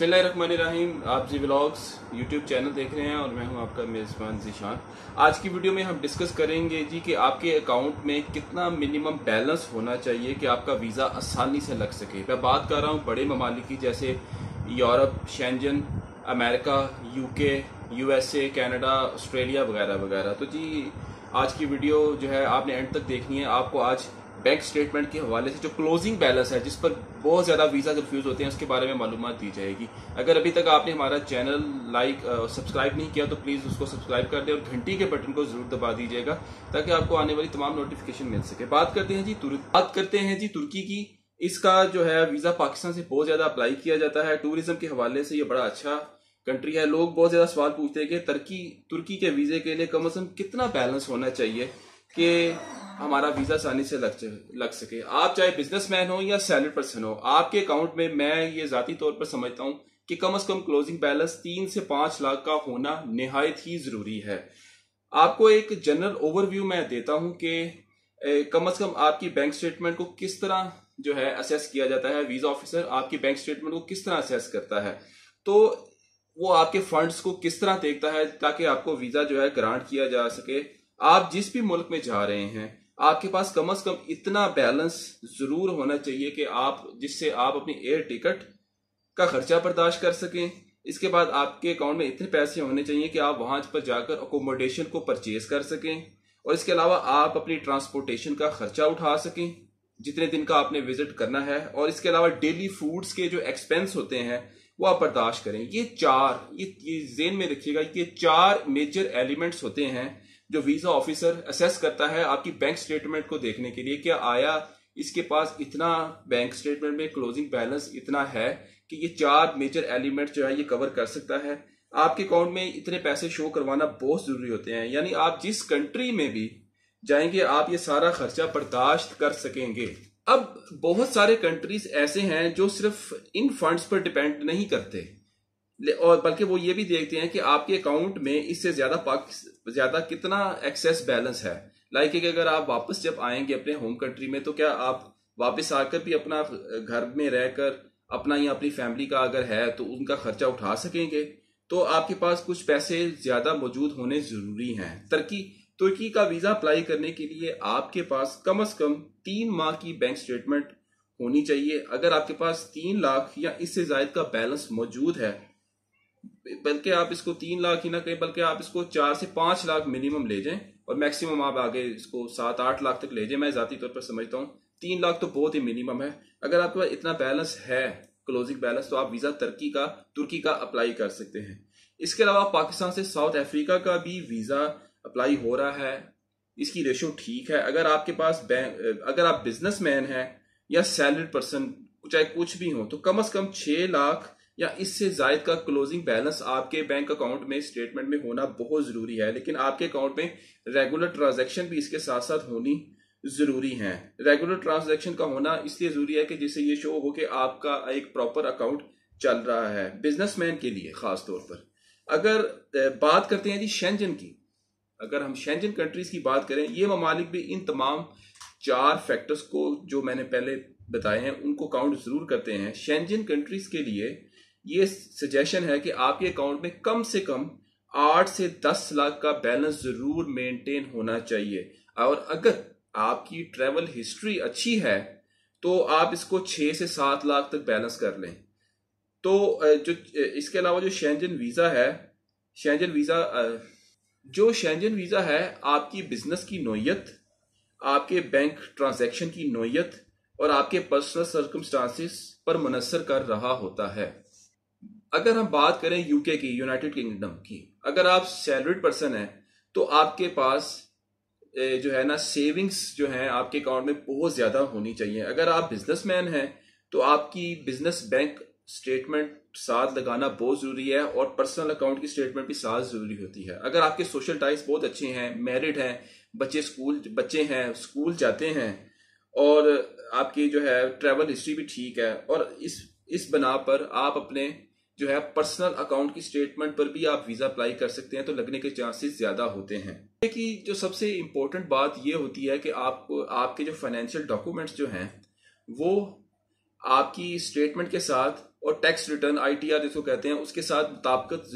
बिस्मिल्लाहिर्रहमानिर्रहीम। आप जी vlogs YouTube channel देख रहे हैं और मैं हूं आपका मेज़बान ज़ीशान। आज की वीडियो में हम डिस्कस करेंगे जी कि आपके अकाउंट में कितना मिनिमम बैलेंस होना चाहिए कि आपका वीज़ा आसानी से लग सके। मैं बात कर रहा हूं बड़े ममालिक की, जैसे Europe, Schengen, America, UK, USA, Canada, Australia वगैरह वगैरह। तो जी आज की वीडियो जो है आपने एंड तक देखनी है। आपको आज बैंक स्टेटमेंट के हवाले से जो क्लोजिंग बैलेंस है, जिस पर बहुत ज़्यादा वीज़ा कंफ्यूज होते हैं, उसके बारे में मालूमात दी जाएगी। अगर अभी तक आपने हमारा चैनल लाइक सब्सक्राइब नहीं किया तो प्लीज़ उसको सब्सक्राइब कर दें और घंटी के बटन को ज़रूर दबा दीजिएगा ताकि आपको आने वाली तमाम नोटिफिकेशन मिल सके। बात करते हैं जी तुर्की की। इसका जो है वीज़ा पाकिस्तान से बहुत ज़्यादा अप्लाई किया जाता है। टूरिज्म के हवाले से ये बड़ा अच्छा कंट्री है। लोग बहुत ज़्यादा सवाल पूछते हैं कि तुर्की के वीज़े के लिए कम से कम कितना बैलेंस होना चाहिए कि हमारा वीज़ा आसानी से लग सके। आप चाहे बिजनेसमैन हो या सैलरीड पर्सन हो, आपके अकाउंट में मैं ये जाती तौर पर समझता हूँ कि कम से कम क्लोजिंग बैलेंस 3 से 5 लाख का होना निहायत ही ज़रूरी है। आपको एक जनरल ओवरव्यू मैं देता हूँ कि कम से कम आपकी बैंक स्टेटमेंट को किस तरह जो है असेस किया जाता है। वीज़ा ऑफिसर आपकी बैंक स्टेटमेंट को किस तरह असेस करता है, तो वो आपके फंड्स को किस तरह देखता है ताकि आपको वीज़ा जो है ग्रांट किया जा सके। आप जिस भी मुल्क में जा रहे हैं, आपके पास कम से कम इतना बैलेंस जरूर होना चाहिए कि जिससे आप अपनी एयर टिकट का खर्चा बर्दाश्त कर सकें। इसके बाद आपके अकाउंट में इतने पैसे होने चाहिए कि आप वहां पर जाकर अकोमोडेशन को परचेज कर सकें, और इसके अलावा आप अपनी ट्रांसपोर्टेशन का खर्चा उठा सकें जितने दिन का आपने विजिट करना है, और इसके अलावा डेली फूड्स के जो एक्सपेंस होते हैं वो आप बर्दाश्त करें। ये ज़हन में रखिएगा, ये 4 मेजर एलिमेंट्स होते हैं जो वीज़ा ऑफिसर असेस करता है आपकी बैंक स्टेटमेंट को देखने के लिए। क्या आया इसके पास इतना बैंक स्टेटमेंट में क्लोजिंग बैलेंस इतना है कि ये 4 मेजर एलिमेंट जो है ये कवर कर सकता है। आपके अकाउंट में इतने पैसे शो करवाना बहुत जरूरी होते हैं, यानी आप जिस कंट्री में भी जाएंगे आप ये सारा खर्चा बर्दाश्त कर सकेंगे। अब बहुत सारे कंट्रीज ऐसे हैं जो सिर्फ इन फंड्स पर डिपेंड नहीं करते, और बल्कि वो ये भी देखते हैं कि आपके अकाउंट में इससे ज्यादा कितना एक्सेस बैलेंस है। लाइक कि अगर आप वापस जब आएंगे अपने होम कंट्री में, तो क्या आप वापस आकर भी अपना घर में रहकर अपना या अपनी फैमिली का अगर है तो उनका खर्चा उठा सकेंगे। तो आपके पास कुछ पैसे ज्यादा मौजूद होने जरूरी हैं। तुर्की का वीजा अप्लाई करने के लिए आपके पास से कम 3 माह की बैंक स्टेटमेंट होनी चाहिए। अगर आपके पास 3 लाख या इससे ज्यादा का बैलेंस मौजूद है, बल्कि आप इसको 3 लाख ही ना कहें, बल्कि आप इसको 4 से 5 लाख मिनिमम ले जाएं और मैक्सिमम आप आगे इसको 7-8 लाख तक ले जाएं। मैं जाती तौर पर समझता हूँ 3 लाख तो बहुत ही मिनिमम है। अगर आपके पास इतना बैलेंस है, क्लोजिंग बैलेंस, तो आप वीजा तुर्की का अप्लाई कर सकते हैं। इसके अलावा पाकिस्तान से साउथ अफ्रीका का भी वीजा अप्लाई हो रहा है। इसकी रेशो ठीक है। अगर आप बिजनेसमैन हैं या सैलरीड पर्सन, चाहे कुछ भी हो, तो कम से कम 6 लाख या इससे जायद का क्लोजिंग बैलेंस आपके बैंक अकाउंट में स्टेटमेंट में होना बहुत जरूरी है। लेकिन आपके अकाउंट में रेगुलर ट्रांजैक्शन भी इसके साथ साथ होनी जरूरी है। रेगुलर ट्रांजैक्शन का होना इसलिए जरूरी है कि जिससे ये शो हो कि आपका एक प्रॉपर अकाउंट चल रहा है, बिजनेसमैन के लिए खास तौर पर। अगर बात करते हैं जी शेंजन की, अगर हम शेंजन कंट्रीज की बात करें, ये ममालिक भी इन तमाम 4 फैक्टर्स को जो मैंने पहले बताए हैं उनको काउंट जरूर करते हैं। शेंजन कंट्रीज के लिए ये सजेशन है कि आपके अकाउंट में कम से कम 8 से 10 लाख का बैलेंस जरूर मेंटेन होना चाहिए, और अगर आपकी ट्रैवल हिस्ट्री अच्छी है तो आप इसको 6 से 7 लाख तक बैलेंस कर लें। तो जो इसके अलावा जो शेंजन वीजा है आपकी बिजनेस की नोयत, आपके बैंक ट्रांजैक्शन की नोयत और आपके पर्सनल सर्कमस्टांसिस पर मुनसर कर रहा होता है। अगर हम बात करें यूके की, यूनाइटेड किंगडम की, अगर आप सैलरीड पर्सन हैं तो आपके पास जो है ना सेविंग्स जो है आपके अकाउंट में बहुत ज्यादा होनी चाहिए। अगर आप बिजनेसमैन हैं तो आपकी बिजनेस बैंक स्टेटमेंट साथ लगाना बहुत जरूरी है, और पर्सनल अकाउंट की स्टेटमेंट भी साथ जरूरी होती है। अगर आपके सोशल टाइप्स बहुत अच्छे हैं, मैरिड हैं, बच्चे हैं, स्कूल जाते हैं, और आपकी जो है ट्रैवल हिस्ट्री भी ठीक है, और इस बना पर आप अपने जो है पर्सनल अकाउंट की स्टेटमेंट पर भी आप वीजा अप्लाई कर सकते हैं, तो लगने के चांसेस ज्यादा होते हैं। कि जो सबसे इंपॉर्टेंट बात यह होती है कि आपके जो फाइनेंशियल डॉक्यूमेंट्स जो हैं वो आपकी स्टेटमेंट के साथ और टैक्स रिटर्न ITR जिसको कहते हैं उसके साथ मुताबिकत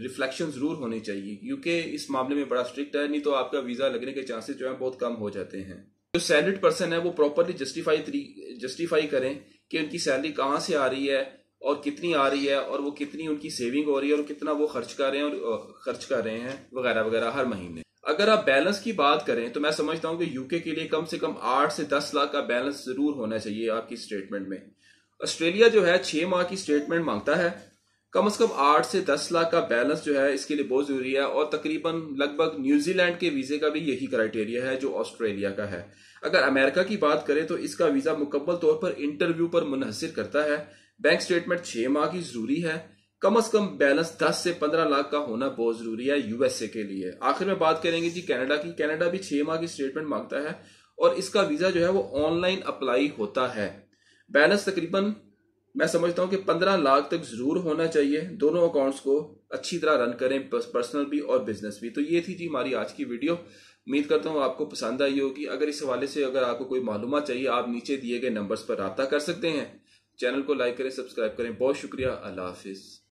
रिफ्लेक्शन जरूर होनी चाहिए। यूके इस मामले में बड़ा स्ट्रिक्ट है, नहीं तो आपका वीजा लगने के चांसेस जो है बहुत कम हो जाते हैं। जो सैलरीड पर्सन है वो प्रॉपरली जस्टिफाई करें कि उनकी सैलरी कहाँ से आ रही है और कितनी आ रही है और वो कितनी उनकी सेविंग हो रही है और कितना वो खर्च कर रहे हैं वगैरह वगैरह हर महीने। अगर आप बैलेंस की बात करें तो मैं समझता हूं कि यूके के लिए कम से कम 8 से 10 लाख का बैलेंस जरूर होना चाहिए आपकी स्टेटमेंट में। ऑस्ट्रेलिया जो है 6 माह की स्टेटमेंट मांगता है, कम से कम 8 से 10 लाख का बैलेंस जो है इसके लिए बहुत जरूरी है। और तकरीबन लगभग न्यूजीलैंड के वीजे का भी यही क्राइटेरिया है जो ऑस्ट्रेलिया का है। अगर अमेरिका की बात करें तो इसका वीजा मुकम्मल तौर पर इंटरव्यू पर मुनहसिर करता है। बैंक स्टेटमेंट 6 माह की जरूरी है, कम से कम बैलेंस 10 से 15 लाख का होना बहुत जरूरी है यूएसए के लिए। आखिर में बात करेंगे जी कनाडा की। कनाडा भी 6 माह की स्टेटमेंट मांगता है और इसका वीजा जो है वो ऑनलाइन अप्लाई होता है। बैलेंस तकरीबन मैं समझता हूं कि 15 लाख तक जरूर होना चाहिए। दोनों अकाउंट्स को अच्छी तरह रन करें, पर्सनल भी और बिजनेस भी। तो ये थी जी हमारी आज की वीडियो। उम्मीद करता हूं आपको पसंद आई होगी। अगर इस हवाले से अगर आपको कोई मालूमात चाहिए आप नीचे दिए गए नंबर्स पर राब्ता कर सकते हैं। चैनल को लाइक करें, सब्सक्राइब करें। बहुत शुक्रिया। अल्लाह हाफिज।